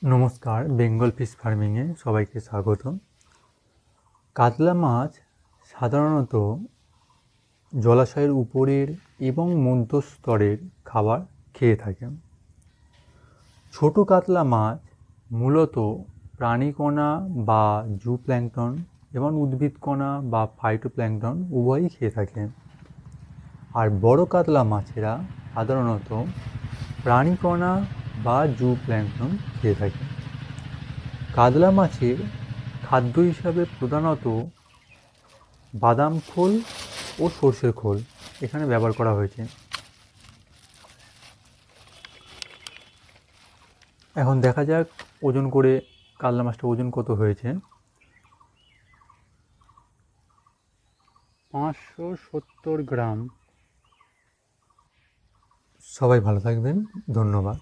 নমস্কার, বেঙ্গল ফিশ ফার্মিংয়ে সবাইকে স্বাগত। কাতলা মাছ সাধারণত জলাশয়ের উপরের এবং মধ্যস্তরের খাবার খেয়ে থাকে। ছোট কাতলা মাছ মূলত প্রাণীকণা বা জুপ্ল্যাঙ্কটন এবং উদ্ভিদকণা বা ফাইটোপ্ল্যাঙ্কটন উভয়ই খেয়ে থাকে। আর বড় কাতলা মাছেরা সাধারণত প্রাণীকণা বা জুপ্ল্যাঙ্কটন খেয়ে থাকে। কাতলা মাছের খাদ্য হিসাবে প্রধানত বাদাম খোল ও সর্ষের খোল এখানে ব্যবহার করা হয়েছে। এখন দেখা যাক ওজন করে কাতলা মাছটা ওজন কত হয়েছে। 570 গ্রাম। সবাই ভালো থাকবেন, ধন্যবাদ।